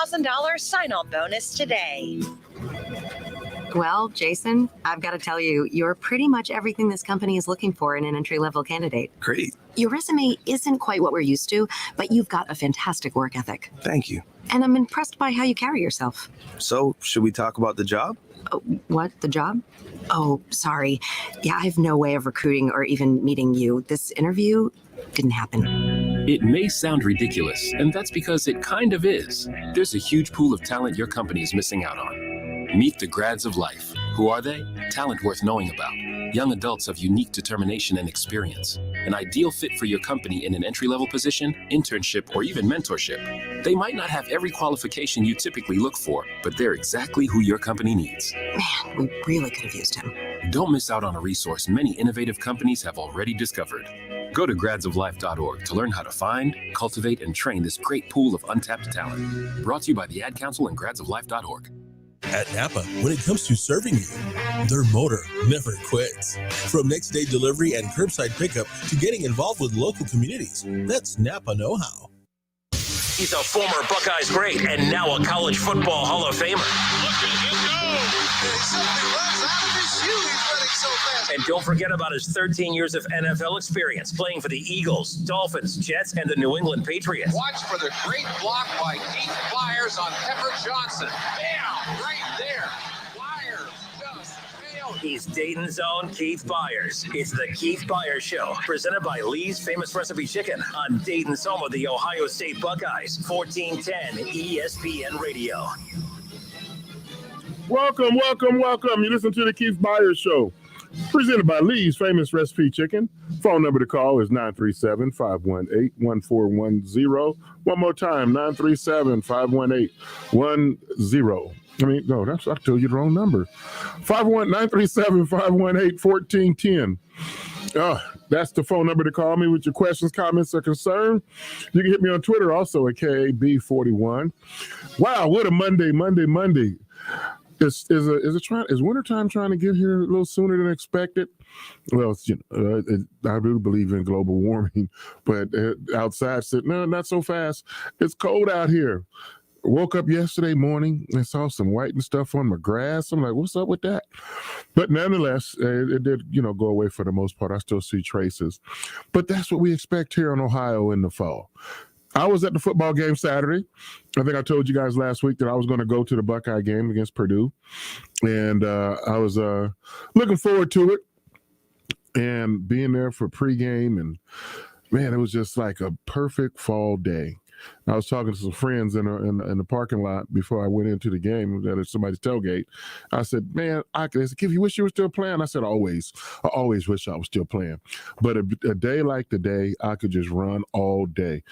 $1,000 sign-on bonus today. Well, Jason, I've got to tell you, you're pretty much everything this company is looking for in an entry-level candidate. Great. Your resume isn't quite what we're used to, but you've got a fantastic work ethic. Thank you. And I'm impressed by how you carry yourself. So, should we talk about the job? What? The job? Oh, sorry. Yeah, I have no way of recruiting or even meeting you. This interview didn't happen. It may sound ridiculous, and that's because it kind of is. There's a huge pool of talent your company is missing out on. Meet the grads of life. Who are they? Talent worth knowing about. Young adults of unique determination and experience. An ideal fit for your company in an entry-level position, internship, or even mentorship. They might not have every qualification you typically look for, but they're exactly who your company needs. Man, we really could have used him. Don't miss out on a resource many innovative companies have already discovered. Go to gradsoflife.org to learn how to find, cultivate, and train this great pool of untapped talent. Brought to you by the Ad Council and gradsoflife.org. At Napa, when it comes to serving you, their motor never quits. From next day delivery and curbside pickup to getting involved with local communities, that's Napa know-how. He's a former Buckeyes great and now a college football Hall of Famer. Look at him go! He simply runs out of his shoe. He's running so fast. And don't forget about his 13 years of NFL experience playing for the Eagles, Dolphins, Jets, and the New England Patriots. Watch for the great block by Keith Byars on Pepper Johnson. Bam! Right there. Byars just failed. He's Dayton's own Keith Byars. It's the Keith Byars Show, presented by Lee's Famous Recipe Chicken on Dayton's home of the Ohio State Buckeyes, 1410 ESPN Radio. Welcome. You listen to the Keith Byars Show, presented by Lee's Famous Recipe Chicken. Phone number to call is 937-518-1410. One more time, 937-518-10. I told you the wrong number. 937-518-1410. That's the phone number to call me with your questions, comments, or concern. You can hit me on Twitter also at KAB41. Wow, what a Monday. Is wintertime trying to get here a little sooner than expected? Well, I do believe in global warming, but outside said, no, not so fast. It's cold out here. Woke up yesterday morning and saw some white and stuff on my grass. I'm like, what's up with that? But nonetheless, it did, go away for the most part. I still see traces. But that's what we expect here in Ohio in the fall. I was at the football game Saturday. I think I told you guys last week that I was going to go to the Buckeye game against Purdue. And I was looking forward to it and being there for pregame. And, man, it was just like a perfect fall day. I was talking to some friends in the parking lot before I went into the game at somebody's tailgate. I said, man, they said, Keith, you wish you were still playing? I said, always. I always wish I was still playing. But a day like today, I could just run all day.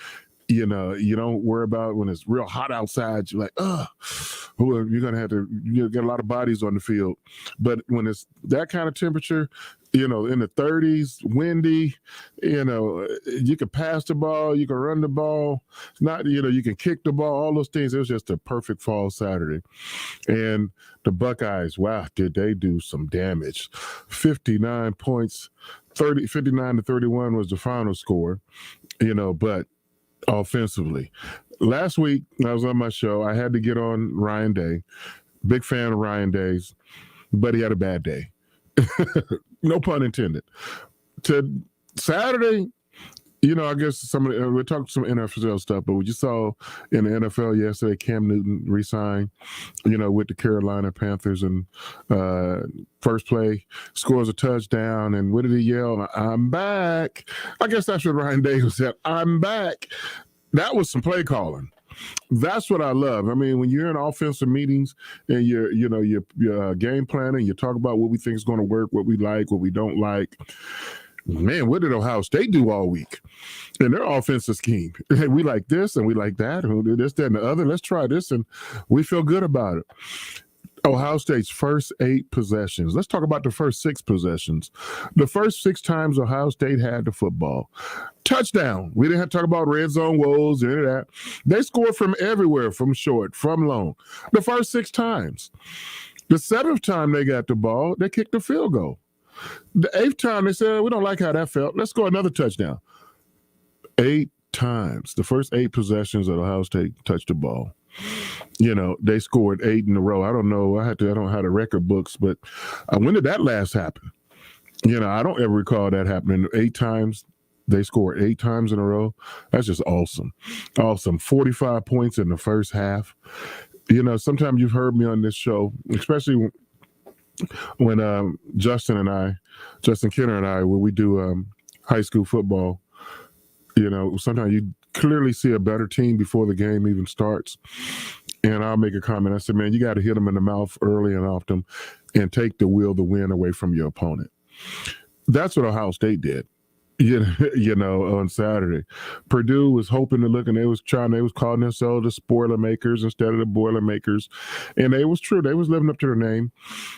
You don't worry about when it's real hot outside. You're like, you're going to have to get a lot of bodies on the field. But when it's that kind of temperature, in the 30s, windy, you can pass the ball, you can run the ball, you can kick the ball, all those things. It was just a perfect fall Saturday. And the Buckeyes, wow, did they do some damage. 59 points, 59-31 was the final score, but offensively. Last week, I was on my show. I had to get on Ryan Day. Big fan of Ryan Day's, but he had a bad day. No pun intended. To Saturday, I guess we're talking some NFL stuff, but what you saw in the NFL yesterday, Cam Newton re-signed, with the Carolina Panthers, and first play scores a touchdown, and what did he yell? I'm back. I guess that's what Ryan Day said. I'm back. That was some play calling. That's what I love. I mean, when you're in offensive meetings and you're game planning, you talk about what we think is going to work, what we like, what we don't like. Man, what did Ohio State do all week in their offensive scheme? We like this and we like that, and we'll do this, that, and the other. Let's try this, and we feel good about it. Ohio State's first 8 possessions. Let's talk about the first 6 possessions. The first 6 times Ohio State had the football. Touchdown. We didn't have to talk about red zone woes or any of that. They scored from everywhere, from short, from long. The first 6 times. The 7th time they got the ball, they kicked a field goal. The 8th time they said, we don't like how that felt. Let's score another touchdown. 8 times. The first 8 possessions that Ohio State touched the ball. they scored 8 in a row. I don't know. I don't have the record books, but when did that last happen? I don't ever recall that happening. 8 times. They scored 8 times in a row. That's just awesome. Awesome. 45 points in the first half. Sometimes you've heard me on this show, especially when Justin Kenner and I, when we do high school football, sometimes you clearly see a better team before the game even starts. And I'll make a comment. I said, man, you got to hit them in the mouth early and often and take the will to win away from your opponent. That's what Ohio State did. On Saturday. Purdue was hoping to look, and they was calling themselves the spoiler makers instead of the boiler makers. And it was true. They was living up to their name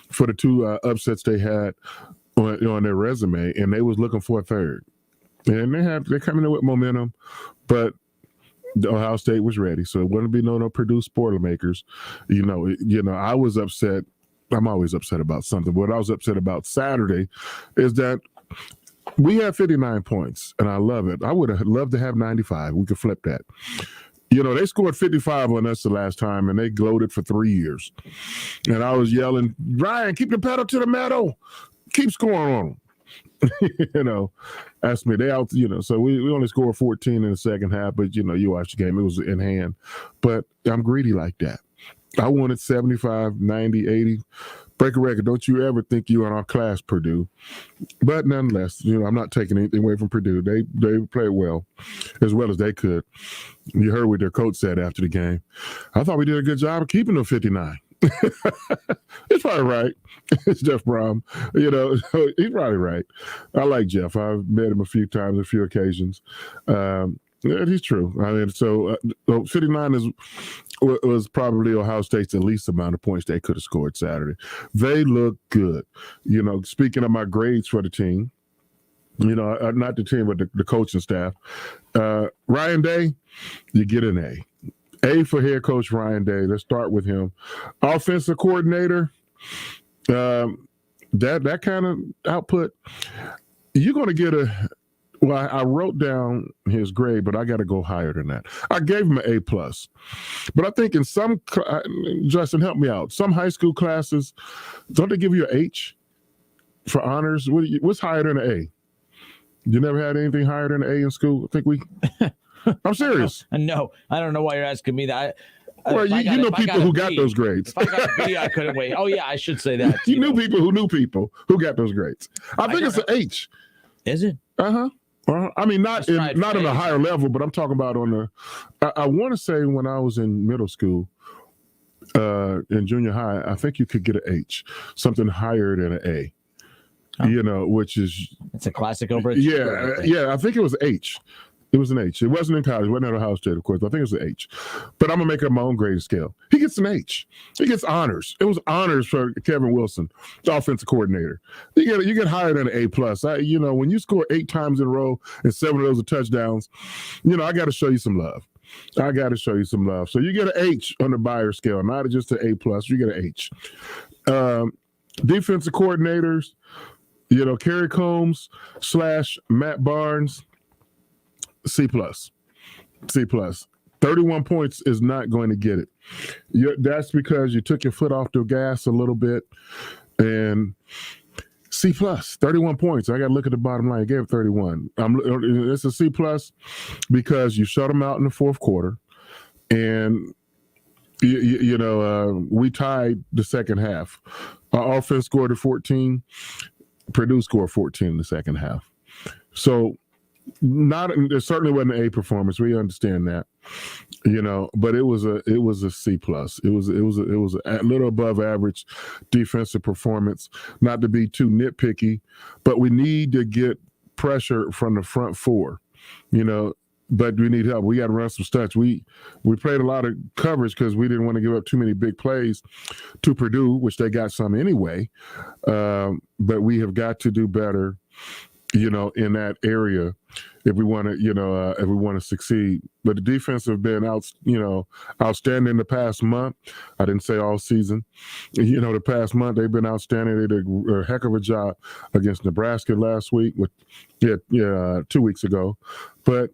for the 2 upsets they had on their resume, and they was looking for a third. And they're coming in with momentum, but Ohio State was ready. So it wouldn't be no Purdue spoiler makers. I was upset. I'm always upset about something. What I was upset about Saturday is that we had 59 points, and I love it. I would have loved to have 95. We could flip that. They scored 55 on us the last time, and they gloated for 3 years. And I was yelling, Ryan, keep the pedal to the metal. Keep scoring on them. That's me. They out, so we only scored 14 in the second half, but, you watched the game. It was in hand. But I'm greedy like that. I wanted 75, 90, 80. Break a record. Don't you ever think you're in our class, Purdue. But nonetheless, I'm not taking anything away from Purdue. They played well as they could. You heard what their coach said after the game. I thought we did a good job of keeping them 59. It's probably right. It's Jeff Brom. He's probably right. I like Jeff. I've met him a few times, a few occasions. He's true. I mean, so 59 was probably Ohio State's the least amount of points they could have scored Saturday. They look good. Speaking of my grades for the team, not the team, but the coaching staff. Ryan Day, you get an A. A for head coach Ryan Day. Let's start with him. Offensive coordinator, that kind of output, you're going to get well, I wrote down his grade, but I got to go higher than that. I gave him an A+. But I think in some, Justin, help me out. Some high school classes, don't they give you an H for honors? What's higher than an A? You never had anything higher than an A in school? I think I'm serious. No, I don't know why you're asking me that. Well, you know people who got those grades. If I got a B, I couldn't wait. Oh, yeah, I should say that. You knew people who got those grades. I think it's an H. Is it? Uh-huh. I mean, not on a higher level, but I'm talking about on the. I want to say when I was in middle school, in junior high, I think you could get an H, something higher than an A. Oh. Which is it's a classic over. Yeah. I think it was H. It was an H. It wasn't in college. It wasn't at Ohio State, of course. I think it was an H. But I'm going to make up my own grading scale. He gets an H. He gets honors. It was honors for Kevin Wilson, the offensive coordinator. You get higher than an A+. When you score 8 times in a row and 7 of those are touchdowns, I got to show you some love. So you get an H on the Byars scale, not just an A+. You get an H. Defensive coordinators, Kerry Combs / Matt Barnes, C+. 31 points is not going to get it. That's because you took your foot off the gas a little bit. And C+, 31 points. I got to look at the bottom line. I gave it 31. It's a C+ because you shut them out in the fourth quarter. And, we tied the second half. Our offense scored at 14. Purdue scored 14 in the second half. So, it certainly wasn't an A performance. We understand that, but it was a C+. It was a little above average defensive performance. Not to be too nitpicky, but we need to get pressure from the front four, but we need help. We got to run some stunts. We played a lot of coverage because we didn't want to give up too many big plays to Purdue, which they got some anyway. But we have got to do better, in that area if we want to, succeed. But the defense have been outstanding the past month. I didn't say all season. The past month they've been outstanding. They did a heck of a job against Nebraska last week 2 weeks ago. But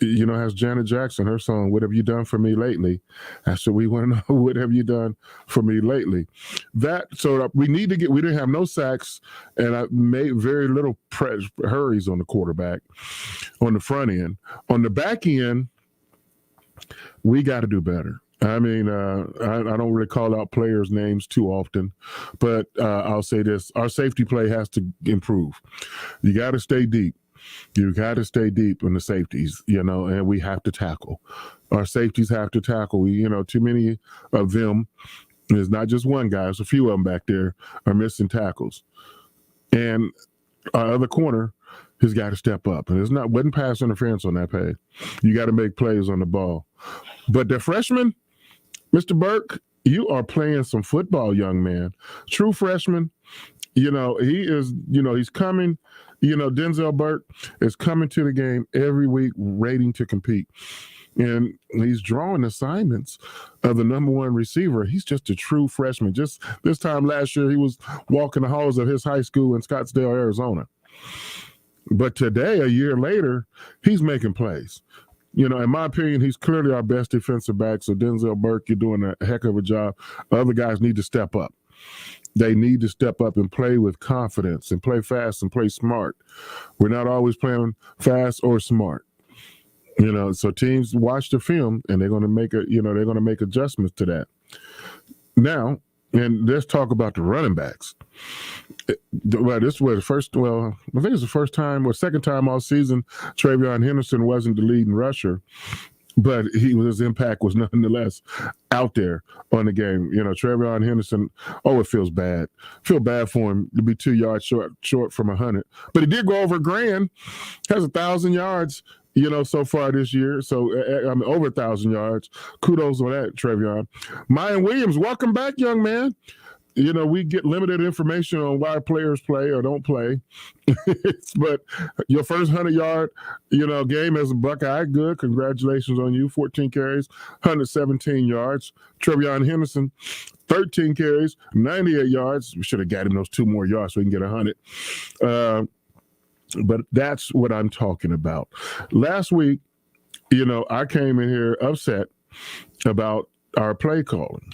has Janet Jackson, her song, "What Have You Done For Me Lately?" That's what we want to know. What have you done for me lately? We need to we didn't have no sacks, and I made very little hurries on the quarterback on the front end. On the back end, we got to do better. I mean, I don't really call out players' names too often, but I'll say this. Our safety play has to improve. You got to stay deep. You got to stay deep in the safeties, and we have to tackle. Our safeties have to tackle. Too many of them, there's not just one guy, there's a few of them back there are missing tackles. And our other corner has got to step up. And wasn't pass interference on that play. You got to make plays on the ball. But the freshman, Mr. Burke, you are playing some football, young man. True freshman. He is, he's coming. Denzel Burke is coming to the game every week, ready to compete. And he's drawing assignments of the number one receiver. He's just a true freshman. Just this time last year, he was walking the halls of his high school in Scottsdale, Arizona. But today, a year later, he's making plays. In my opinion, he's clearly our best defensive back. So Denzel Burke, you're doing a heck of a job. Other guys need to step up. They need to step up and play with confidence and play fast and play smart. We're not always playing fast or smart. So teams watch the film and they're going to make adjustments to that. Now, and let's talk about the running backs. This was I think it's the first time or second time all season Travion Henderson wasn't the leading rusher. But his impact was nonetheless out there on the game. Travion Henderson, it feels bad. Feel bad for him to be 2 yards short from 100. But he did go over $1,000, has 1,000 yards, so far this year. So, over 1,000 yards. Kudos on that, Travion. Mayan Williams, welcome back, young man. We get limited information on why players play or don't play. But your first 100-yard, game as a Buckeye, good. Congratulations on you. 14 carries, 117 yards. Travion Henderson, 13 carries, 98 yards. We should have got him those 2 more yards so we can get 100. But that's what I'm talking about. Last week, I came in here upset about our play calling.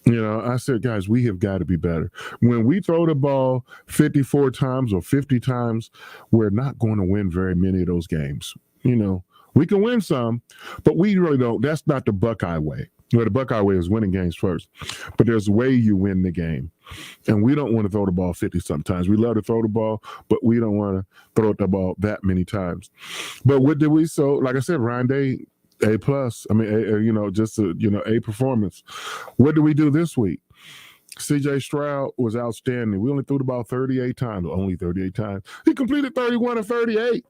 I said, guys, we have got to be better. When we throw the ball 54 times or 50 times, we're not going to win very many of those games. We can win some, but we really don't. That's not the Buckeye way. The Buckeye way is winning games first. But there's a way you win the game. And we don't want to throw the ball 50 sometimes. We love to throw the ball, but we don't want to throw the ball that many times. But what did we? So, like I said, Ryan Day, A+. I mean, just a performance. What did we do this week? C.J. Stroud was outstanding. We only threw the ball 38 times. Only 38 times. He completed 31 of 38.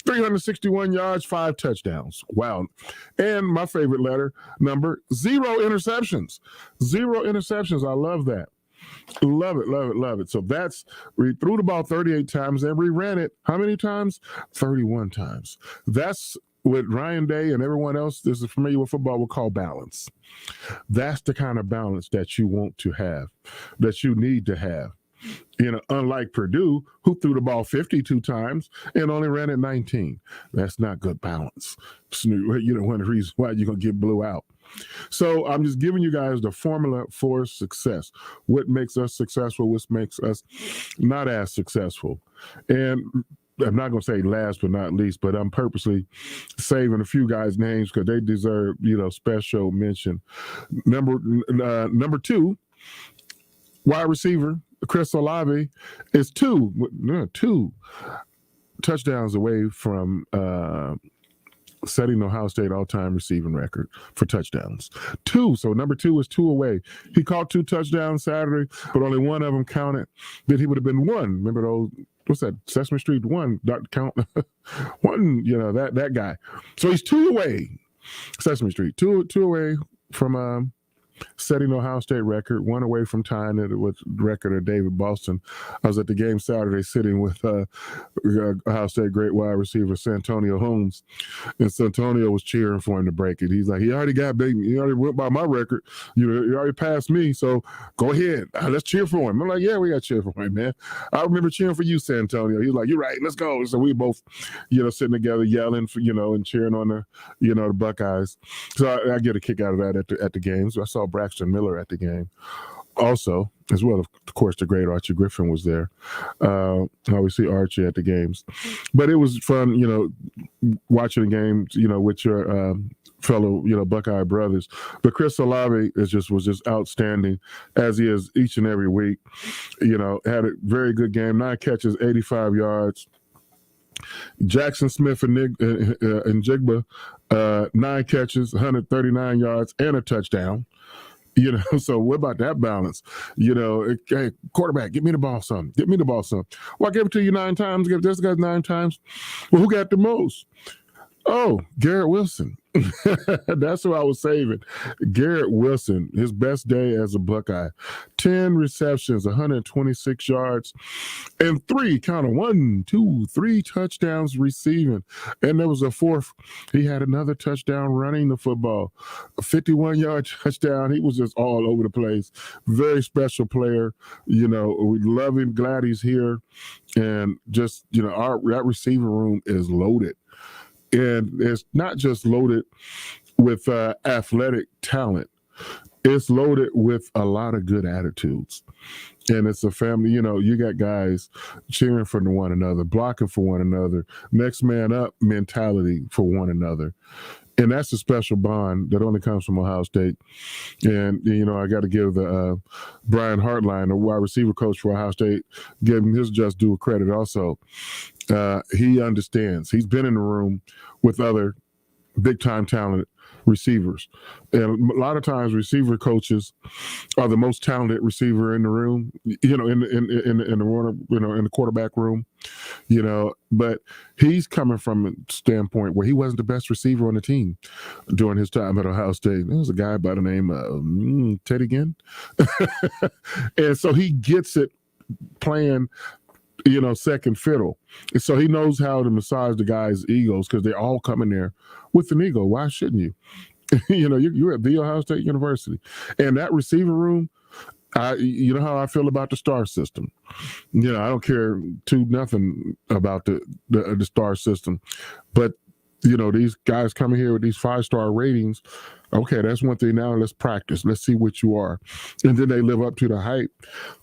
361 yards, 5 touchdowns. Wow. And my favorite number, 0 interceptions. 0 interceptions. I love that. Love it, love it, love it. So we threw the ball 38 times and we ran it how many times? 31 times. That's what Ryan Day and everyone else that is familiar with football will call balance. That's the kind of balance that you want to have, that you need to have. Unlike Purdue, who threw the ball 52 times and only ran it 19. That's not good balance. One of the reasons why you're going to get blew out. So I'm just giving you guys the formula for success. What makes us successful, what makes us not as successful. And I'm not going to say last but not least, but I'm purposely saving a few guys' names because they deserve, special mention. Number 2, wide receiver, Chris Olave, is 2 touchdowns away from setting Ohio State all-time receiving record for touchdowns. 2, so number 2 is 2 away. He caught 2 touchdowns Saturday, but only one of them counted. Then he would have been 1. Remember those? What's that? Sesame Street 1, Dr. Count. 1, that guy. So he's 2 away. Sesame Street, 2 away from setting Ohio State record, one away from tying it with the record of David Boston. I was at the game Saturday sitting with Ohio State great wide receiver Santonio Holmes, and Santonio was cheering for him to break it. He's like, he already got beaten. He already went by my record. You already passed me, so go ahead. Let's cheer for him. I'm like, yeah, we got to cheer for him, man. I remember cheering for you, Santonio. He's like, you're right, let's go. So we both, sitting together yelling, and cheering on the, the Buckeyes. So I get a kick out of that at the game. So I saw Braxton Miller at the game. Also, as well, of course, the great Archie Griffin was there. I always see Archie at the games. But it was fun, watching the games, with your fellow, Buckeye brothers. But Chris Olave was just outstanding, as he is each and every week. Had a very good game, 9 catches, 85 yards. Jackson Smith and Jigba, 9 catches, 139 yards, and a touchdown. So what about that balance? Hey, quarterback, get me the ball some. Get me the ball some. Well, I gave it to you 9 times. Give this guy 9 times. Well, who got the most? Oh, Garrett Wilson. That's who I was saving. Garrett Wilson, his best day as a Buckeye. 10 receptions, 126 yards, and 3 touchdowns receiving. And there was a 4th. He had another touchdown running the football. A 51-yard touchdown. He was just all over the place. Very special player. We love him. Glad he's here. And just, that receiver room is loaded. And it's not just loaded with athletic talent. It's loaded with a lot of good attitudes. And it's a family, you got guys cheering for one another, blocking for one another, next man up mentality for one another. And that's a special bond that only comes from Ohio State. And, I got to give the Brian Hartline, the wide receiver coach for Ohio State, give him his just due credit also. He understands. He's been in the room with other big-time talented receivers. And a lot of times receiver coaches are the most talented receiver in the room, in the quarterback room, but he's coming from a standpoint where he wasn't the best receiver on the team during his time at Ohio State. There was a guy by the name of Teddy Ginn. And so he gets it playing second fiddle. And so he knows how to massage the guys' egos because they all come in there with an ego. Why shouldn't you? You're at The Ohio State University. And that receiver room, you know how I feel about the star system. I don't care nothing about the star system. But, these guys coming here with these 5-star ratings, okay, that's one thing. Now let's practice. Let's see what you are. And then they live up to the hype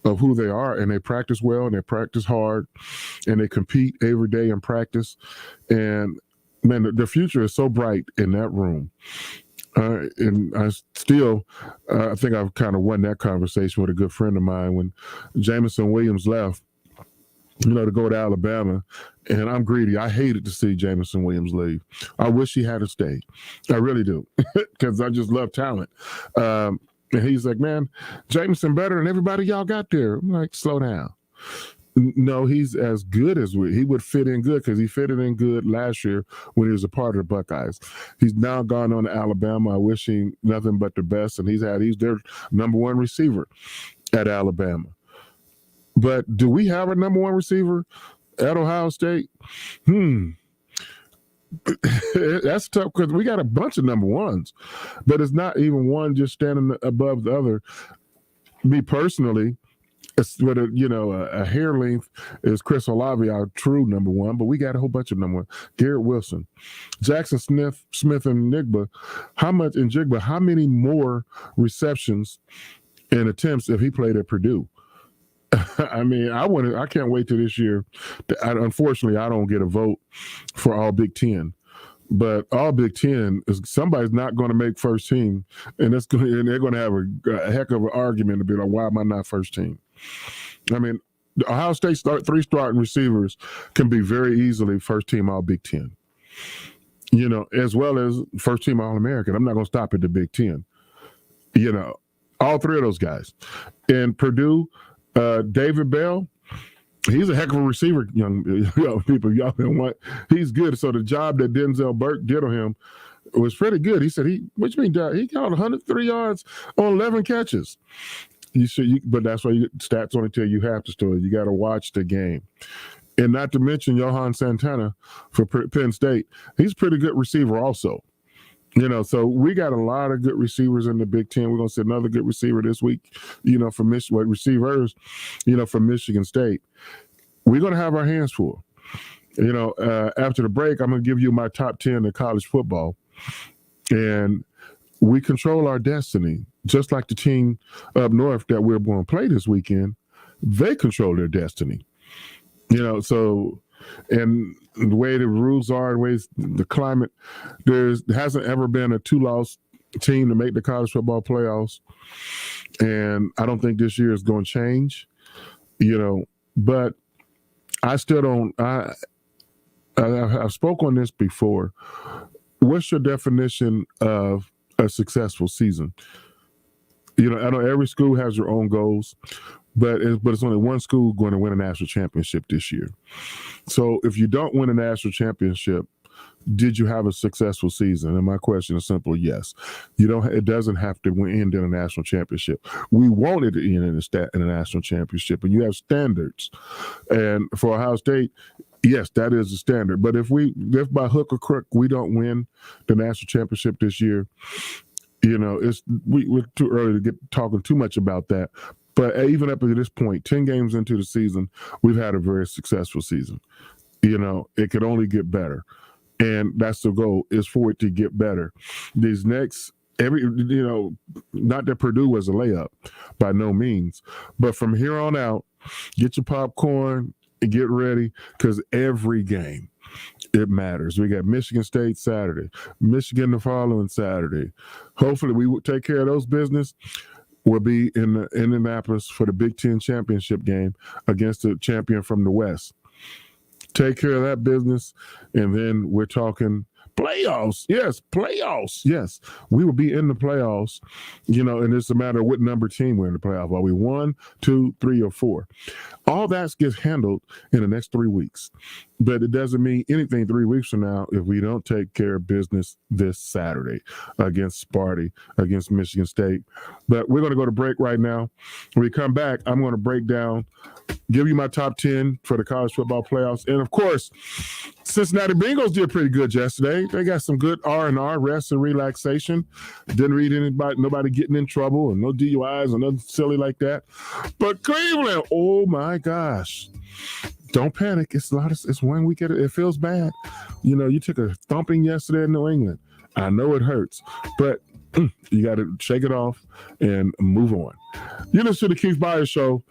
of who they are, and they practice well, and they practice hard, and they compete every day in practice. And, man, the future is so bright in that room. And I still, I think I've kind of won that conversation with a good friend of mine when Jameson Williams left, to go to Alabama. And I'm greedy. I hated to see Jameson Williams leave. I wish he had stayed. I really do, because I just love talent. And he's like, man, Jameson better than everybody y'all got there. I'm like, slow down. No, he's as good as he would fit in good, because he fitted in good last year when he was a part of the Buckeyes. He's now gone on to Alabama. I wish him nothing but the best, and he's their number 1 receiver at Alabama. But do we have a number 1 receiver at Ohio State? That's tough, because we got a bunch of number 1s, but it's not even one just standing above the other. Me personally, it's with a hair length is Chris Olave, our true number 1, but we got a whole bunch of number 1. Garrett Wilson, Jackson Smith and Jigba. How many more receptions and attempts if he played at Purdue? I mean, I can't wait till this year. Unfortunately, I don't get a vote for all Big Ten, but all Big Ten is somebody's not going to make first team, and they're going to have a heck of an argument to be like, why am I not first team? I mean, the Ohio State 3 starting receivers can be very easily first team all Big Ten, as well as first team All American. I'm not going to stop at the Big Ten. All 3 of those guys. And Purdue, David Bell, he's a heck of a receiver, young people. Y'all know what? He's good. So the job that Denzel Burke did on him, It was pretty good. He said, what you mean, Dad? He got 103 yards on 11 catches. But that's why stats only tell you half the story. You got to watch the game. And not to mention Johan Santana for Penn State. He's a pretty good receiver also. So we got a lot of good receivers in the Big Ten. We're going to see another good receiver this week, for receivers, from Michigan State. We're going to have our hands full. After the break, I'm going to give you my top 10 in college football. And we control our destiny, just like the team up north that we're going to play this weekend. They control their destiny, and the way the rules are, the way the climate, there hasn't ever been a 2-loss team to make the college football playoffs. And I don't think this year is going to change, but I still don't, I've spoken on this before. What's your definition of a successful season? I know every school has their own goals, but it's only one school going to win a national championship this year. So if you don't win a national championship, did you have a successful season? And my question is simple: yes. It doesn't have to end in a national championship. We want it to end in a national championship, and you have standards. And for Ohio State, yes, that is the standard. But if by hook or crook we don't win the national championship this year, we're too early to get talking too much about that. But even up to this point, 10 games into the season, we've had a very successful season. It could only get better. And that's the goal, is for it to get better. These next, not that Purdue was a layup, by no means. But from here on out, get your popcorn and get ready, because every game, it matters. We got Michigan State Saturday, Michigan the following Saturday. Hopefully we will take care of those business. We'll be in Indianapolis for the Big Ten championship game against the champion from the West. Take care of that business, and then we're talking playoffs. Yes, playoffs. Yes, we will be in the playoffs, and it's a matter of what number team we're in the playoff. Are we 1, 2, 3, or 4? All that gets handled in the next 3 weeks. But it doesn't mean anything 3 weeks from now if we don't take care of business this Saturday against Sparty, against Michigan State. But we're going to go to break right now. When we come back, I'm going to break down, give you my top 10 for the college football playoffs. And, of course, Cincinnati Bengals did pretty good yesterday. They got some good R&R, rest and relaxation. Didn't read nobody getting in trouble, and no DUIs or nothing silly like that. But Cleveland, oh, my gosh. Don't panic. It's 1 week at it feels bad. You took a thumping yesterday in New England. I know it hurts, but you got to shake it off and move on. You listen to the Keith Byars Show,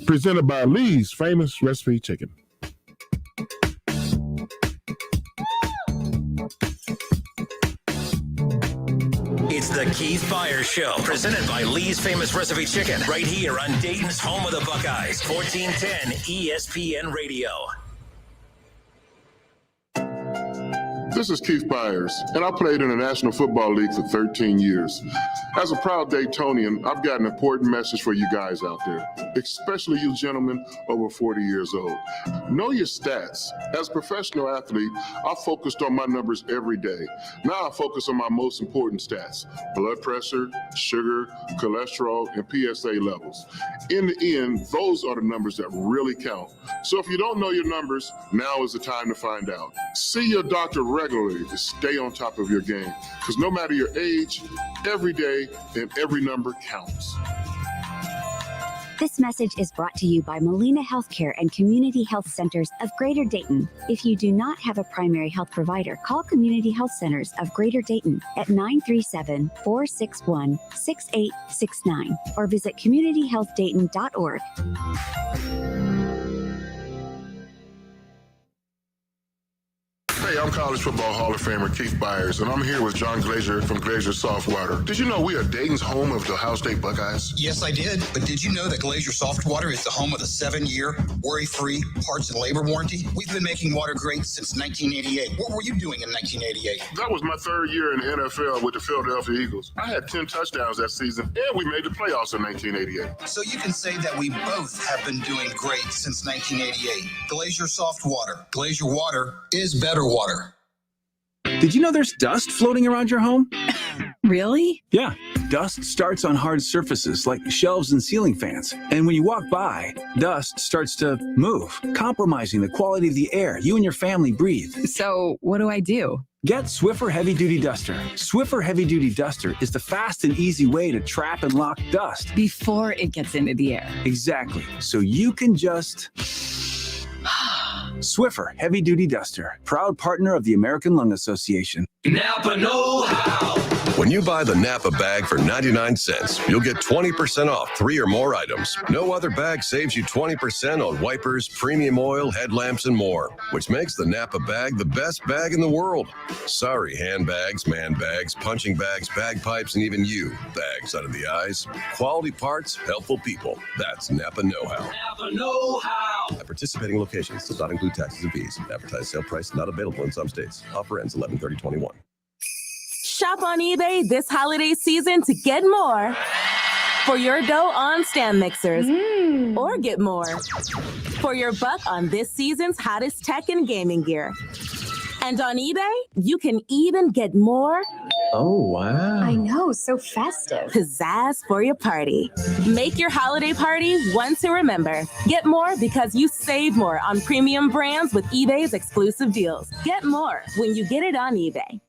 presented by Lee's Famous Recipe Chicken. It's the Keith Byars Show, presented by Lee's Famous Recipe Chicken, right here on Dayton's home of the Buckeyes, 1410 ESPN Radio. This is Keith Byars, and I played in the National Football League for 13 years. As a proud Daytonian, I've got an important message for you guys out there, especially you gentlemen over 40 years old. Know your stats. As a professional athlete, I focused on my numbers every day. Now I focus on my most important stats: blood pressure, sugar, cholesterol, and PSA levels. In the end, those are the numbers that really count. So if you don't know your numbers, now is the time to find out. See your doctor regularly to stay on top of your game, because no matter your age, every day and every number counts. This message is brought to you by Molina Healthcare and Community Health Centers of Greater Dayton. If you do not have a primary health provider, call Community Health Centers of Greater Dayton at 937-461-6869 or visit communityhealthdayton.org. Hey, I'm College Football Hall of Famer Keith Byars, and I'm here with John Glazier from Glazier Softwater. Did you know we are Dayton's home of the Ohio State Buckeyes? Yes, I did. But did you know that Glazier Softwater is the home of the 7-year worry-free parts and labor warranty? We've been making water great since 1988. What were you doing in 1988? That was my third year in the NFL with the Philadelphia Eagles. I had 10 touchdowns that season, and we made the playoffs in 1988. So you can say that we both have been doing great since 1988. Glazier Softwater. Glazier water is better water. Did you know there's dust floating around your home? Really? Yeah, dust starts on hard surfaces like shelves and ceiling fans. And when you walk by, dust starts to move, compromising the quality of the air you and your family breathe. So, what do I do? Get Swiffer Heavy Duty Duster. Swiffer Heavy Duty Duster is the fast and easy way to trap and lock dust Before it gets into the air. Exactly. So you can just Swiffer Heavy Duty Duster, proud partner of the American Lung Association. Napa know-how. When you buy the Napa bag for 99 cents, you'll get 20% off 3 or more items. No other bag saves you 20% on wipers, premium oil, headlamps, and more, which makes the Napa bag the best bag in the world. Sorry, handbags, man bags, punching bags, bagpipes, and even you, bags out of the eyes. Quality parts, helpful people. That's Napa know-how. Napa know-how. At participating locations, does not include taxes and fees. Advertised sale price not available in some states. Offer ends 11/30/21. Shop on eBay this holiday season to get more for your dough on stand mixers, or get more for your buck on this season's hottest tech and gaming gear. And on eBay, you can even get more. Oh, wow. I know, so festive. Pizzazz for your party. Make your holiday party one to remember. Get more because you save more on premium brands with eBay's exclusive deals. Get more when you get it on eBay.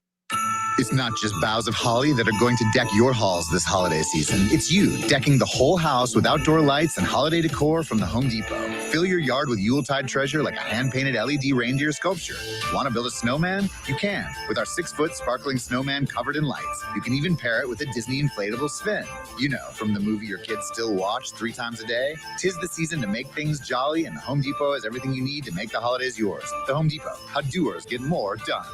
It's not just boughs of holly that are going to deck your halls this holiday season. It's you decking the whole house with outdoor lights and holiday decor from the Home Depot. Fill your yard with Yuletide treasure like a hand-painted LED reindeer sculpture. Want to build a snowman? You can, with our 6-foot sparkling snowman covered in lights. You can even pair it with a Disney inflatable spin. You know, from the movie your kids still watch 3 times a day. 'Tis the season to make things jolly, and the Home Depot has everything you need to make the holidays yours. The Home Depot, how doers get more done.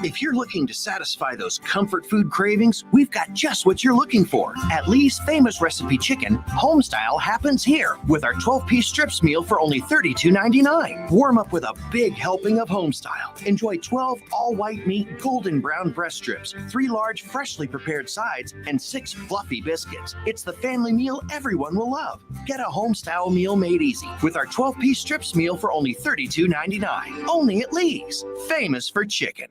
If you're looking to satisfy those comfort food cravings, we've got just what you're looking for. At Lee's Famous Recipe Chicken, homestyle happens here with our 12-piece strips meal for only $32.99. Warm up with a big helping of homestyle. Enjoy 12 all-white meat golden brown breast strips, 3 large freshly prepared sides, and 6 fluffy biscuits. It's the family meal everyone will love. Get a homestyle meal made easy with our 12-piece strips meal for only $32.99. Only at Lee's, famous for chicken.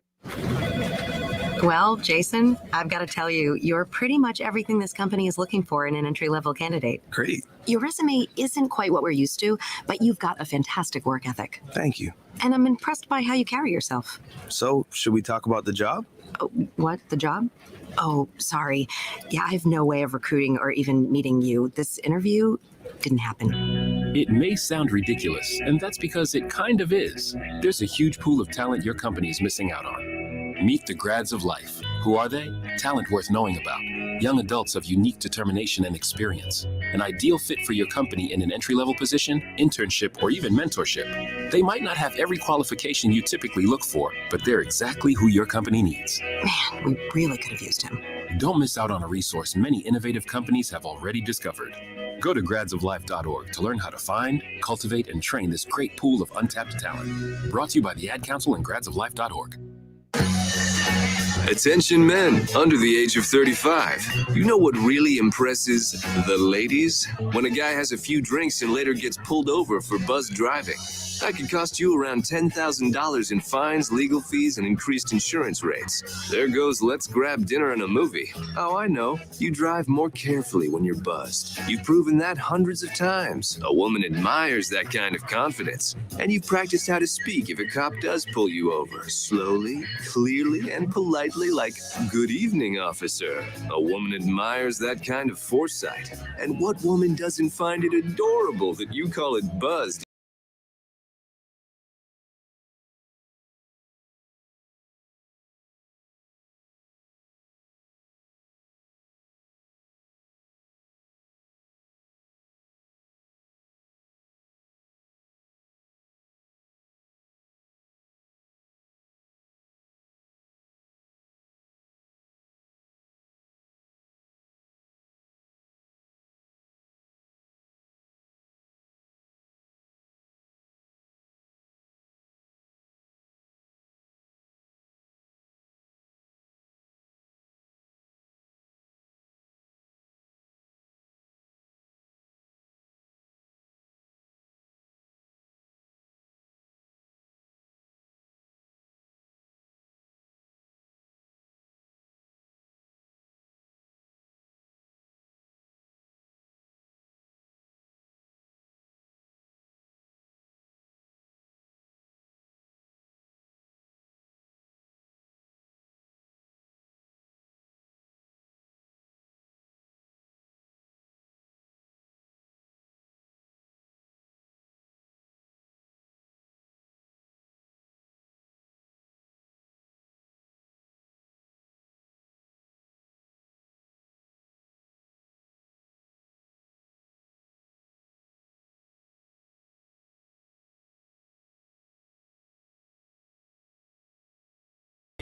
Well, Jason, I've got to tell you, you're pretty much everything this company is looking for in an entry-level candidate. Great. Your resume isn't quite what we're used to, but you've got a fantastic work ethic. Thank you. And I'm impressed by how you carry yourself. So, should we talk about the job? What? The job? Oh, sorry. Yeah, I have no way of recruiting or even meeting you. This interview didn't happen. It may sound ridiculous, and that's because it kind of is. There's a huge pool of talent your company is missing out on. Meet the grads of life. Who are they? Talent worth knowing about. Young adults of unique determination and experience. An ideal fit for your company in an entry-level position, internship, or even mentorship. They might not have every qualification you typically look for, but they're exactly who your company needs. Man, we really could have used him. Don't miss out on a resource many innovative companies have already discovered. Go to gradsoflife.org to learn how to find, cultivate, and train this great pool of untapped talent. Brought to you by the Ad Council and gradsoflife.org. Attention men under the age of 35. You know what really impresses the ladies? When a guy has a few drinks and later gets pulled over for buzzed driving. That could cost you around $10,000 in fines, legal fees, and increased insurance rates. There goes let's grab dinner and a movie. Oh, I know. You drive more carefully when you're buzzed. You've proven that hundreds of times. A woman admires that kind of confidence. And you've practiced how to speak if a cop does pull you over. Slowly, clearly, and politely like, "Good evening, officer." A woman admires that kind of foresight. And what woman doesn't find it adorable that you call it buzzed?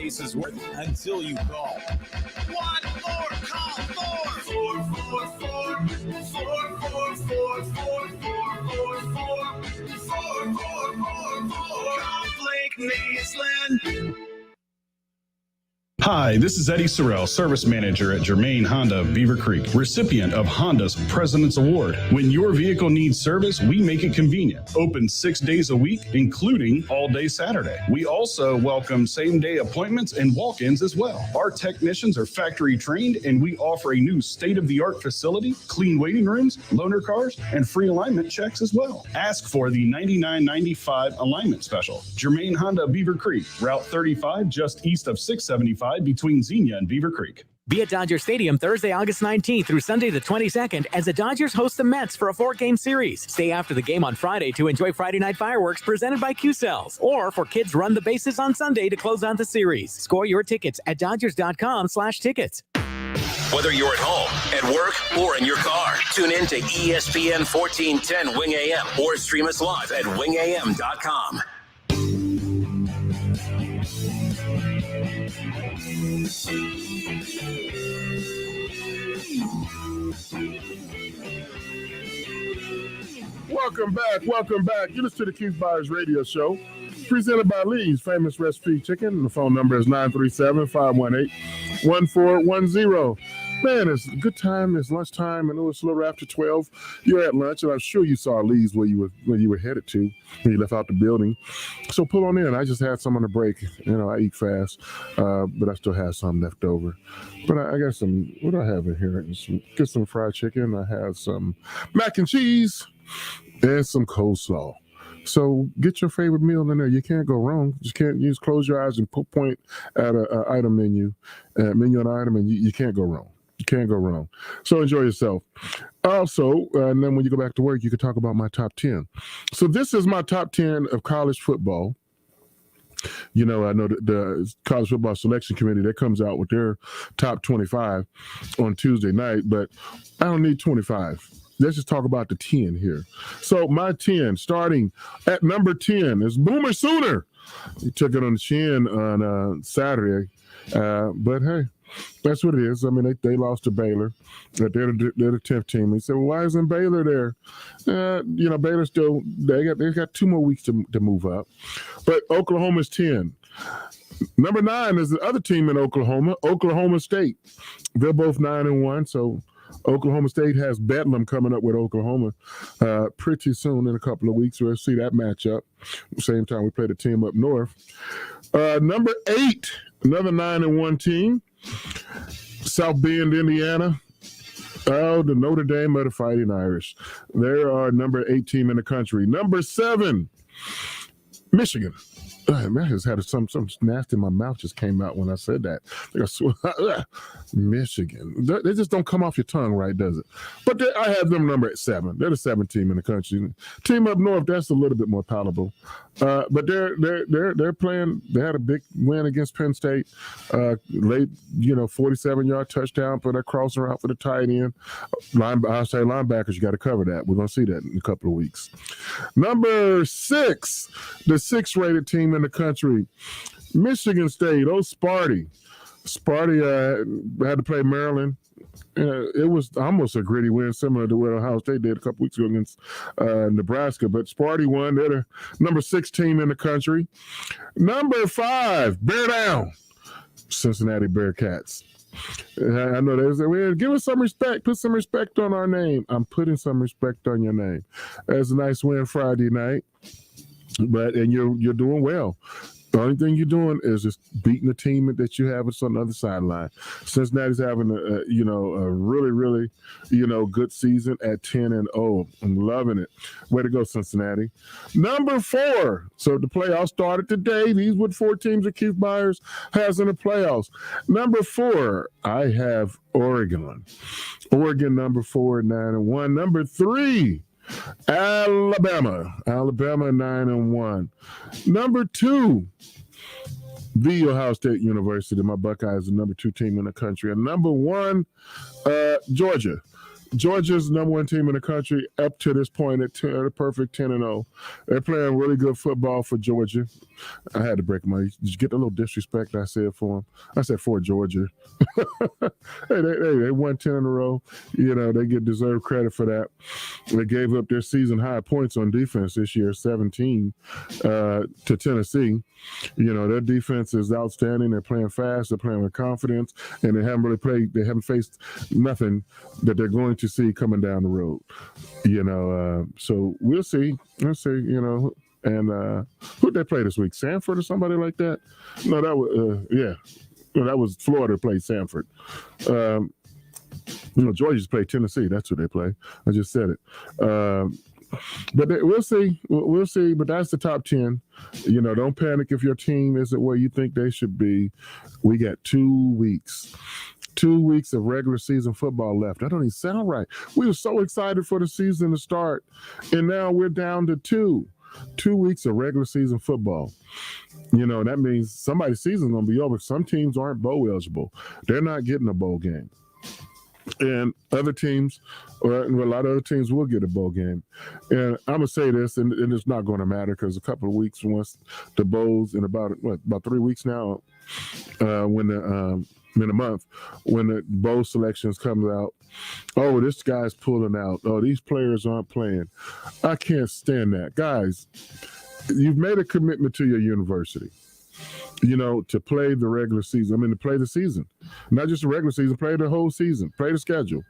bases worth until you call. What for? Call 444. Call Blake Maisland. Hi, this is Eddie Sorrell, Service Manager at Germain Honda of Beaver Creek, recipient of Honda's President's Award. When your vehicle needs service, we make it convenient. Open 6 days a week, including all day Saturday. We also welcome same-day appointments and walk-ins as well. Our technicians are factory trained, and we offer a new state-of-the-art facility, clean waiting rooms, loaner cars, and free alignment checks as well. Ask for the $99.95 alignment special. Germain Honda of Beaver Creek, Route 35, just east of 675. Between Xenia and Beaver Creek. Be at Dodger Stadium Thursday, August 19th through Sunday the 22nd as the Dodgers host the Mets for a 4-game series. Stay after the game on Friday to enjoy Friday night fireworks presented by Q-Cells, or for Kids Run the Bases on Sunday to close out the series. Score your tickets at Dodgers.com/tickets. Whether you're at home, at work, or in your car, tune in to ESPN 1410 Wing AM or stream us live at wingam.com. Welcome back. You listen to the Keith Byars radio show, presented by Lee's Famous Recipe Chicken. The phone number is 937-518-1410. Man, it's a good time. It's lunchtime. I know it's a little after 12. You're at lunch, and I'm sure you saw Lee's where you were headed to when you left out the building. So pull on in. I just had some on the break. You know, I eat fast, but I still have some left over. But I got some. What do I have in here? Get some fried chicken. I have some mac and cheese and some coleslaw. So get your favorite meal in there. You can't go wrong. You can't close your eyes and point at an item menu and item, and you can't go wrong. You can't go wrong. So enjoy yourself. Also, and then when you go back to work, you can talk about my top 10. So this is my top 10 of college football. You know, I know the college football selection committee, that comes out with their top 25 on Tuesday night, but I don't need 25. Let's just talk about the 10 here. So my 10, starting at number 10, is Boomer Sooner. He took it on the chin on Saturday, but hey, that's what it is. I mean, they lost to Baylor. They're the 10th team. He said, well, why isn't Baylor there? You know, Baylor still, they've got 2 more weeks to move up. But Oklahoma's 10. Number 9 is the other team in Oklahoma, Oklahoma State. They're both 9-1, so Oklahoma State has Bedlam coming up with Oklahoma pretty soon in a couple of weeks. We'll see that matchup. Same time we play the team up north. Number 8, another 9-1 team, South Bend, Indiana. Oh, the Notre Dame of the Fighting Irish. They are number 8 team in the country. Number 7, Michigan. Man, I just had some nasty in my mouth just came out when I said that. Michigan. They just don't come off your tongue right, does it? But I have them number 7. They're the 7th team in the country. Team up north, that's a little bit more palatable. But they're playing. They had a big win against Penn State. Late, 47-yard touchdown for that crossing route for the tight end. I'll say linebackers, you got to cover that. We're going to see that in a couple of weeks. Number 6, the 6th-rated team in the country, Michigan State. Oh, Sparty. Sparty had to play Maryland. It was almost a gritty win, similar to what Ohio State did a couple weeks ago against Nebraska. But Sparty won. They're the number 6 team in the country. Number 5, Bear Down, Cincinnati Bearcats. I know they say, well, give us some respect. Put some respect on our name. I'm putting some respect on your name. That's a nice win Friday night. And you're doing well. The only thing you're doing is just beating the team that you have on the other sideline. Cincinnati's having a really, really, good season at 10-0. I'm loving it. Way to go, Cincinnati. Number 4. So the playoffs started today. These were 4 teams that Keith Byars has in the playoffs. Number 4, I have Oregon. Oregon, number 4, 9-1. Number 3, Alabama 9-1. Number 2, the Ohio State University. My Buckeyes, the number 2 team in the country. And number 1, Georgia. Georgia's number one team in the country up to this point at a perfect 10-0. They're playing really good football for Georgia. I had to break my. Did you get the little disrespect I said for them? I said for Georgia. Hey, they won 10 in a row. You know, they get deserved credit for that. They gave up their season high points on defense this year, 17 to Tennessee. You know, their defense is outstanding. They're playing fast. They're playing with confidence, and they haven't faced nothing that they're going to see coming down the road. You know, so we'll see. You know, and who'd they play this week? Sanford or somebody like that? No, that was No, that was Florida played Sanford. You know, Georgia's played Tennessee. That's who they play. I just said it. But we'll see. We'll see. But that's the top 10. You know, don't panic if your team isn't where you think they should be. We got 2 weeks. 2 weeks of regular season football left. That don't even sound right. We were so excited for the season to start, and now we're down to 2 weeks of regular season football. You know, that means somebody's season's going to be over. Some teams aren't bowl eligible. They're not getting a bowl game. And other teams, or a lot of other teams will get a bowl game. And I'm going to say this, and it's not going to matter because a couple of weeks once the bowls, in about 3 weeks now, in a month, when the bowl selections comes out, oh, this guy's pulling out. Oh, these players aren't playing. I can't stand that. Guys, you've made a commitment to your university, you know, to play the regular season. I mean, to play the season. Not just the regular season, play the whole season. Play the schedule.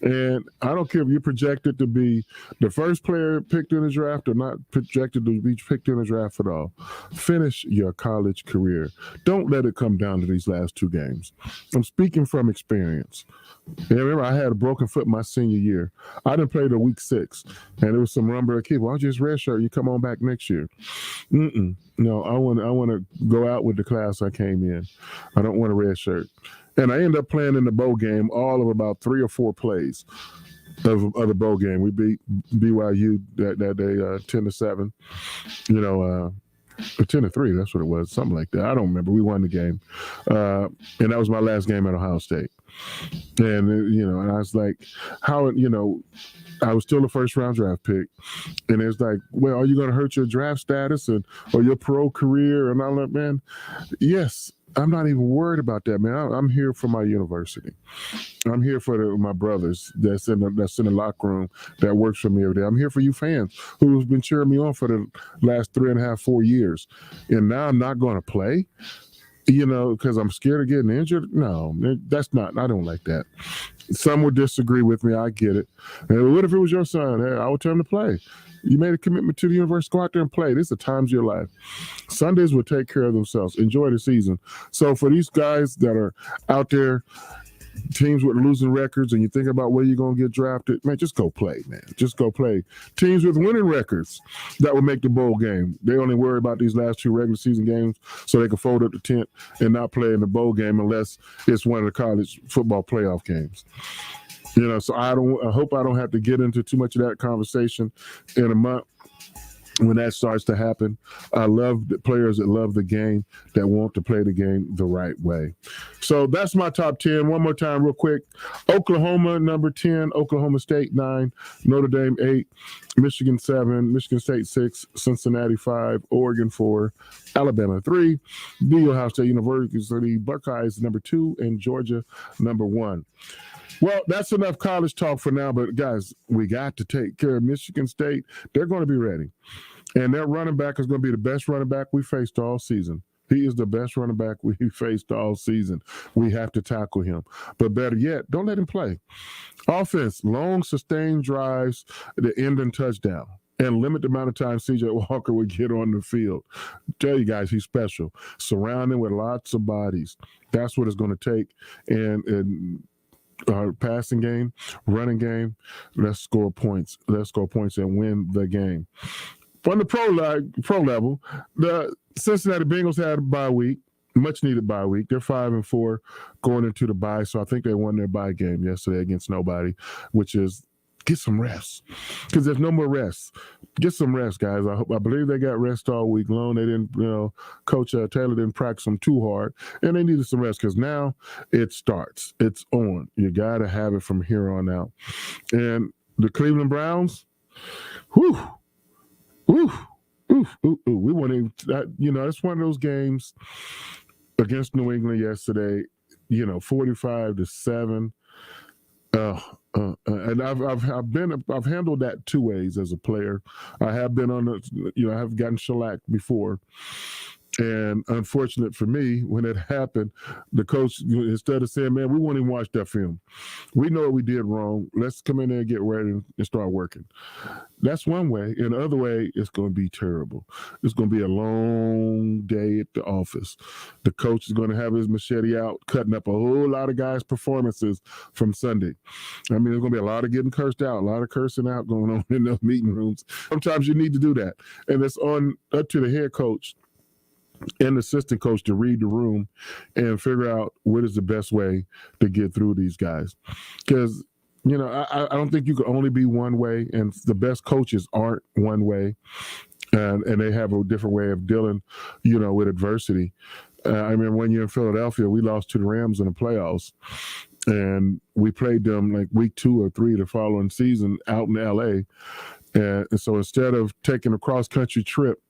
And I don't care if you're projected to be the first player picked in the draft or not projected to be picked in the draft at all. Finish your college career. Don't let it come down to these last 2 games. I'm speaking from experience. And remember, I had a broken foot my senior year. I didn't play till week 6. And there was some rumble, okay, well, I'll just redshirt. You come on back next year. No, I want to go out with the class I came in. I don't want a redshirt. And I ended up playing in the bowl game all of about 3 or 4 plays of the bowl game. We beat BYU that day 10-7, you know, 10-3. That's what it was, something like that. I don't remember. We won the game, and that was my last game at Ohio State. And you know, and I was like, how, you know, I was still a first-round draft pick, and it's like, well, are you going to hurt your draft status or your pro career and all that, man? Yes. I'm not even worried about that, man. I'm here for my university. I'm here for my brothers that's in the locker room that works for me every day. I'm here for you fans who's been cheering me on for the last 3.5, 4 years. And now I'm not going to play, you know, because I'm scared of getting injured. No, that's not. I don't like that. Some would disagree with me. I get it. And what if it was your son? Hey, I would tell him to play. You made a commitment to the university. Go out there and play. These are times of your life. Sundays will take care of themselves. Enjoy the season. So for these guys that are out there, teams with losing records, and you think about where you're going to get drafted, man, just go play, man. Just go play. Teams with winning records that will make the bowl game, they only worry about these last 2 regular season games so they can fold up the tent and not play in the bowl game unless it's one of the college football playoff games. You know, so I hope I don't have to get into too much of that conversation in a month when that starts to happen. I love the players that love the game, that want to play the game the right way. So that's my top 10. One more time real quick. Oklahoma, number 10. Oklahoma State, 9. Notre Dame, 8. Michigan, 7. Michigan State, 6. Cincinnati, 5. Oregon, 4. Alabama, 3. The Ohio State University Buckeyes, number 2. And Georgia, number 1. Well, that's enough college talk for now, but guys, we got to take care of Michigan State. They're going to be ready. And their running back is going to be the best running back we faced all season. He is the best running back we faced all season. We have to tackle him. But better yet, don't let him play. Offense, long, sustained drives that end in touchdown. And limit the amount of time C.J. Walker would get on the field. Tell you guys, he's special. Surround him with lots of bodies. That's what it's going to take. And passing game, running game, let's score points. Let's score points and win the game. On the pro level, the Cincinnati Bengals had a bye week, much needed bye week. They're 5-4 going into the bye, so I think they won their bye game yesterday against nobody, which is get some rest because there's no more rest. Get some rest, guys. I believe they got rest all week long. They didn't, Coach Taylor didn't practice them too hard, and they needed some rest because now it starts. It's on. You got to have it from here on out. And the Cleveland Browns, we want to, it's one of those games against New England yesterday, 45-7. And I've handled that two ways as a player. I have been I have gotten shellacked before. And unfortunate for me, when it happened, the coach, instead of saying, man, we won't even watch that film. We know what we did wrong. Let's come in there and get ready and start working. That's one way. And the other way, it's going to be terrible. It's going to be a long day at the office. The coach is going to have his machete out, cutting up a whole lot of guys' performances from Sunday. I mean, there's going to be a lot of getting cursed out, a lot of cursing out going on in those meeting rooms. Sometimes you need to do that. And it's up to the head coach and the assistant coach to read the room and figure out what is the best way to get through these guys. Because, I don't think you can only be one way, and the best coaches aren't one way, and they have a different way of dealing, with adversity. I remember one year in Philadelphia, we lost to the Rams in the playoffs, and we played them like week 2 or 3 the following season out in L.A., and so instead of taking a cross-country trip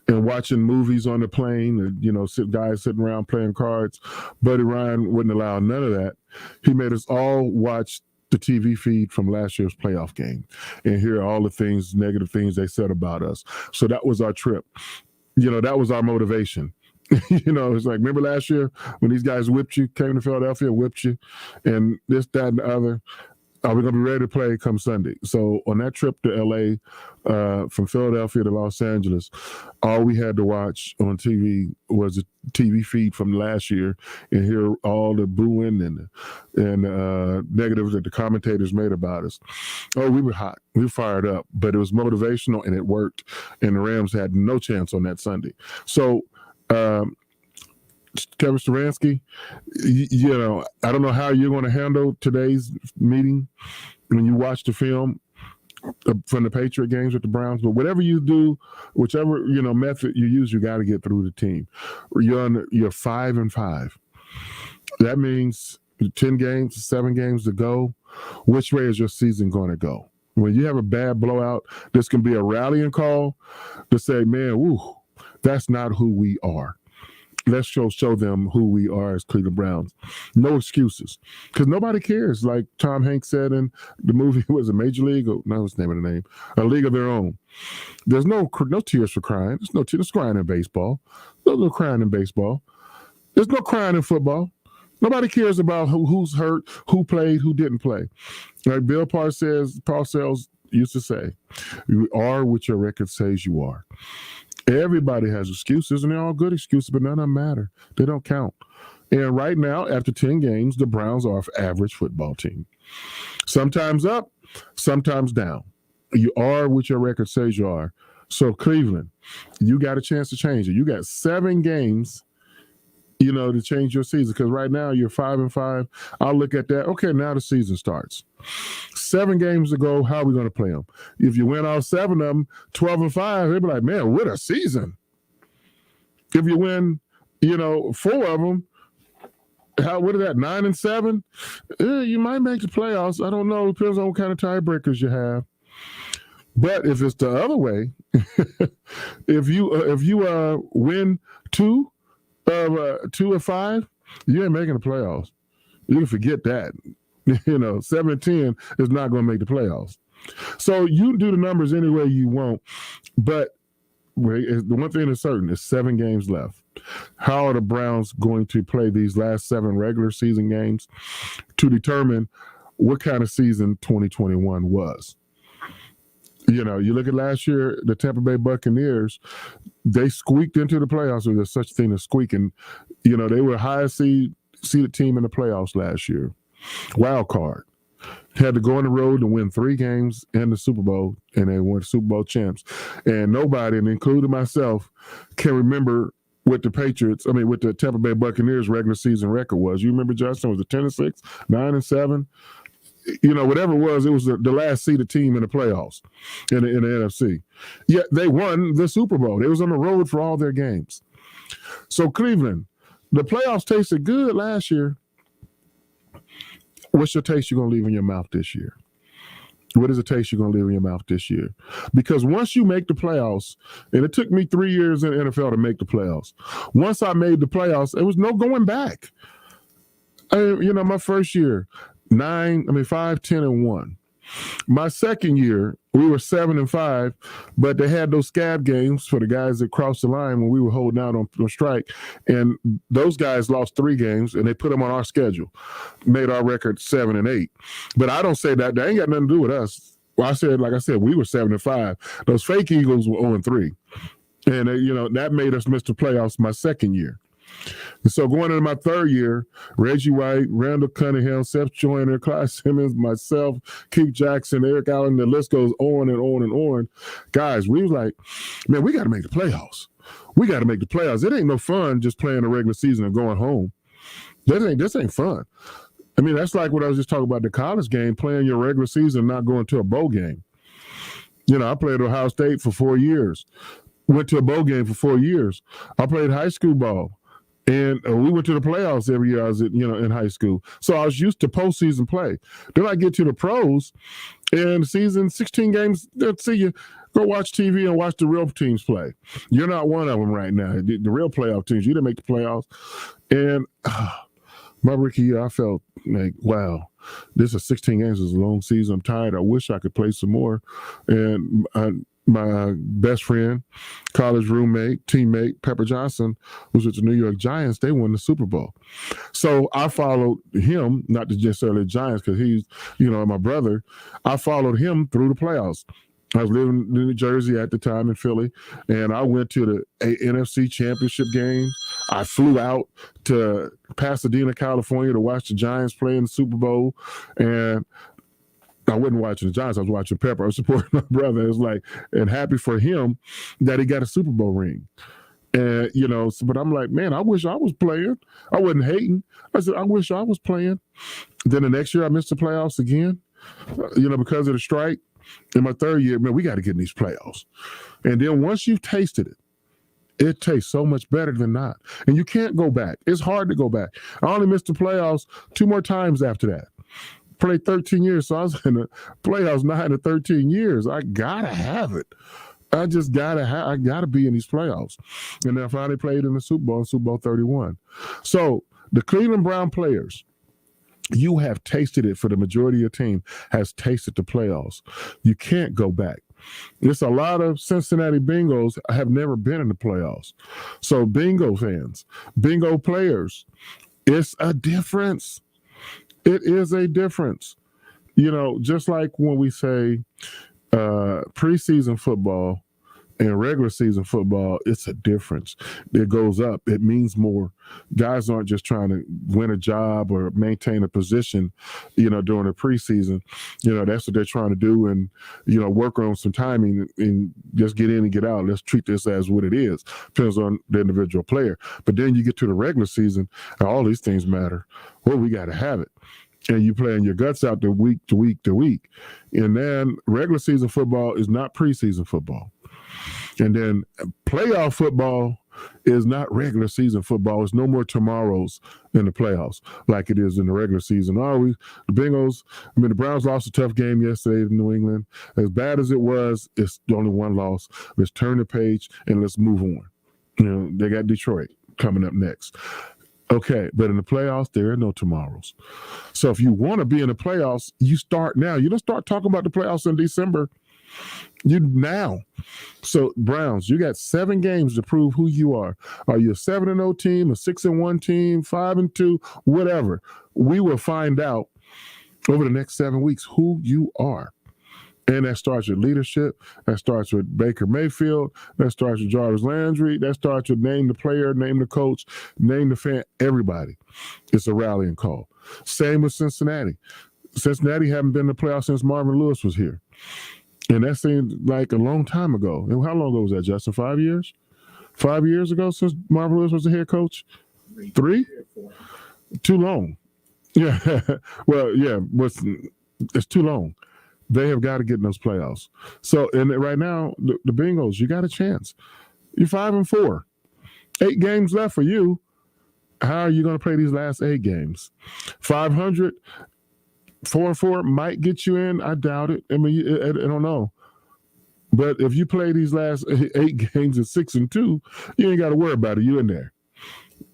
and watching movies on the plane, and guys sitting around playing cards, Buddy Ryan wouldn't allow none of that. He made us all watch the TV feed from last year's playoff game and hear all the negative things they said about us. So that was our trip. That was our motivation. It's like, remember last year when these guys whipped you, came to Philadelphia, whipped you, and this, that, and the other. Are we going to be ready to play come Sunday? So on that trip to L.A., from Philadelphia to Los Angeles, all we had to watch on TV was a TV feed from last year and hear all the booing and negatives that the commentators made about us. Oh, we were hot. We were fired up. But it was motivational, and it worked. And the Rams had no chance on that Sunday. So, Kevin Stefanski, I don't know how you're going to handle today's meeting when you watch the film from the Patriot games with the Browns. But whatever you do, whichever method you use, you got to get through the team. You're 5-5. That means 10 games, 7 games to go. Which way is your season going to go? When you have a bad blowout, this can be a rallying call to say, man, that's not who we are. Let's show them who we are as Cleveland Browns. No excuses, because nobody cares. Like Tom Hanks said in the movie, was a Major League? No, what's the name of the name? A League of Their Own. There's no tears for crying. There's no tears crying in baseball. There's no crying in baseball. There's no crying in football. Nobody cares about who's hurt, who played, who didn't play. Like Bill Parcells used to say, you are what your record says you are. Everybody has excuses, and they're all good excuses, but none of them matter. They don't count. And right now, after 10 games, the Browns are an average football team. Sometimes up, sometimes down. You are what your record says you are. So Cleveland, you got a chance to change it. You got 7 games, to change your season, because right now you're 5-5. I'll look at that. Okay, now the season starts. 7 games to go. How are we going to play them? If you win all 7 of them, 12-5, they'll be like, man, what a season. If you win, 4 of them, what is that, 9-7? You might make the playoffs. I don't know. It depends on what kind of tiebreakers you have. But if it's the other way, if you win 2 of 5, you ain't making the playoffs. You can forget that. 7-10 is not going to make the playoffs. So you do the numbers any way you want, but the one thing that's certain is 7 games left. How are the Browns going to play these last 7 regular season games to determine what kind of season 2021 was? You look at last year, the Tampa Bay Buccaneers, they squeaked into the playoffs. If there's such a thing as squeaking. They were highest seeded team in the playoffs last year. Wild card. Had to go on the road and win 3 games in the Super Bowl, and they won Super Bowl champs. And nobody, and including myself, can remember what the Tampa Bay Buccaneers regular season record was. You remember, Justin, was it 10-6, 9-7? whatever it was the last seeded team in the playoffs in the NFC. Yet they won the Super Bowl. They was on the road for all their games. So Cleveland, the playoffs tasted good last year. What's your taste you're going to leave in your mouth this year? What is the taste you're going to leave in your mouth this year? Because once you make the playoffs, and it took me 3 years in the NFL to make the playoffs. Once I made the playoffs, there was no going back. My first year, 5-10-1. My second year, we were 7-5, but they had those scab games for the guys that crossed the line when we were holding out on strike. And those guys lost 3 games, and they put them on our schedule, made our record 7-8. But I don't say that. They ain't got nothing to do with us. Well, like I said, we were 7-5. Those fake Eagles were 0-3. And, that made us miss the playoffs my second year. And so going into my third year, Reggie White, Randall Cunningham, Seth Joyner, Clyde Simmons, myself, Keith Jackson, Eric Allen, the list goes on and on and on. Guys, we was like, man, we got to make the playoffs. We got to make the playoffs. It ain't no fun just playing the regular season and going home. This ain't fun. I mean, that's like what I was just talking about, the college game, playing your regular season and not going to a bowl game. I played Ohio State for 4 years, went to a bowl game for 4 years. I played high school ball. And we went to the playoffs every year I was in high school. So I was used to postseason play. Then I get to the pros, and season 16 games, let's see you. Go watch TV and watch the real teams play. You're not one of them right now. The real playoff teams, you didn't make the playoffs. And my rookie year, I felt like, wow, this is 16 games. It's a long season. I'm tired. I wish I could play some more. And my best friend, college roommate, teammate, Pepper Johnson, was with the New York Giants. They won the Super Bowl. So I followed him, not necessarily the Giants, because he's, my brother. I followed him through the playoffs. I was living in New Jersey at the time, in Philly, and I went to the NFC Championship game. I flew out to Pasadena, California to watch the Giants play in the Super Bowl, and I wasn't watching the Giants. I was watching Pepper. I was supporting my brother. It was like, and happy for him that he got a Super Bowl ring. And, but I'm like, man, I wish I was playing. I wasn't hating. I said, I wish I was playing. Then the next year I missed the playoffs again, because of the strike. In my third year, man, we got to get in these playoffs. And then once you've tasted it, it tastes so much better than not. And you can't go back. It's hard to go back. I only missed the playoffs 2 more times after that. Played 13 years, so I was in the playoffs 9 to 13 years. I gotta have it. I just I gotta be in these playoffs. And then I finally played in the Super Bowl, Super Bowl 31. So the Cleveland Brown players, you have tasted it. For the majority of your team has tasted the playoffs. You can't go back. There's a lot of Cincinnati Bengals have never been in the playoffs. So bingo fans, bingo players, it's a difference. It is a difference. Just like when we say preseason football and regular season football, it's a difference. It goes up. It means more. Guys aren't just trying to win a job or maintain a position, during the preseason. That's what they're trying to do, and, work on some timing and just get in and get out. Let's treat this as what it is. Depends on the individual player. But then you get to the regular season, and all these things matter. Well, we got to have it. And you playing your guts out to week to week to week. And then regular season football is not preseason football. And then playoff football is not regular season football. It's no more tomorrows in the playoffs like it is in the regular season. The Bengals, the Browns lost a tough game yesterday to New England. As bad as it was, it's only one loss. Let's turn the page and let's move on. They got Detroit coming up next. Okay, but in the playoffs, there are no tomorrows. So if you want to be in the playoffs, you start now. You don't start talking about the playoffs in December. You now. So Browns, you got 7 games to prove who you are. Are you a 7-0 team, a 6-1 team, 5-2, whatever? We will find out over the next 7 weeks who you are. And that starts with leadership. That starts with Baker Mayfield. That starts with Jarvis Landry. That starts with name the player, name the coach, name the fan, everybody. It's a rallying call. Same with Cincinnati. Cincinnati haven't been in the playoffs since Marvin Lewis was here. And that seemed like a long time ago. And how long ago was that, Justin? 5 years? 5 years ago since Marvin Lewis was the head coach? 3? Too long. Yeah. Well, yeah. It's too long. They have got to get in those playoffs. So, and right now, the Bengals, you got a chance. You're 5-4, 8 games left for you. How are you going to play these last 8 games? 500, 4-4 might get you in. I doubt it. I mean, I don't know. But if you play these last 8 games at 6-2, you ain't got to worry about it. You in there.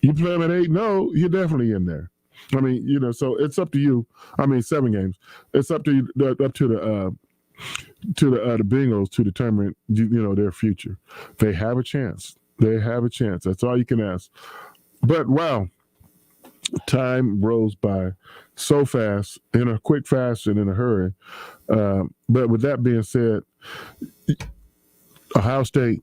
You play them at 8-0, you're definitely in there. I mean, you know, so it's up to you. I mean, 7 games. It's up to you, up to the Bengals to determine, you know, their future. They have a chance. They have a chance. That's all you can ask. But wow, time rolls by so fast, in a quick fashion, in a hurry. But with that being said, Ohio State,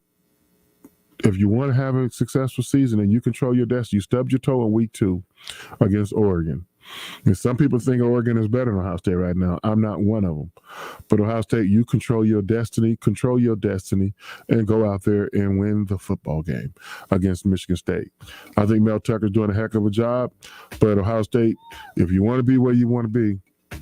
if you want to have a successful season and you control your destiny, you stubbed your toe in week 2 against Oregon. And some people think Oregon is better than Ohio State right now. I'm not one of them. But Ohio State, you control your destiny, and go out there and win the football game against Michigan State. I think Mel Tucker's doing a heck of a job. But Ohio State, if you want to be where you want to be,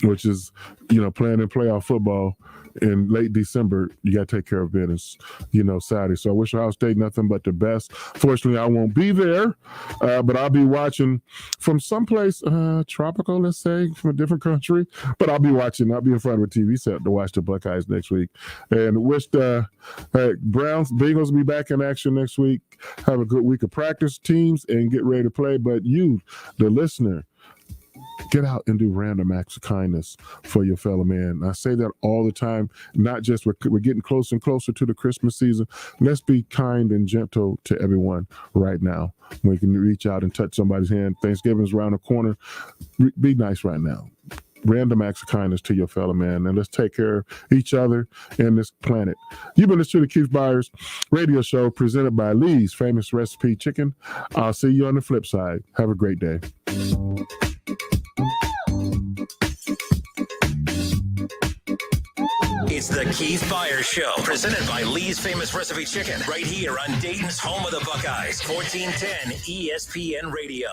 which is, you know, playing in playoff football in late December, you got to take care of business, you know, Saturday. So I wish Ohio State nothing but the best. Fortunately, I won't be there, but I'll be watching from someplace tropical, let's say, from a different country. But I'll be watching. I'll be in front of a TV set to watch the Buckeyes next week. And wish the Browns, Bengals will be back in action next week. Have a good week of practice, teams, and get ready to play. But you, the listener, get out and do random acts of kindness for your fellow man. I say that all the time, not just we're getting closer and closer to the Christmas season. Let's be kind and gentle to everyone right now. We can reach out and touch somebody's hand. Thanksgiving's around the corner. Be nice right now. Random acts of kindness to your fellow man, and let's take care of each other and this planet. You've been listening to the Keith Byars radio show presented by Lee's Famous Recipe Chicken. I'll see you on the flip side. Have a great day. It's the Keith Byars Show, presented by Lee's Famous Recipe Chicken, right here on Dayton's home of the Buckeyes, 1410 ESPN Radio.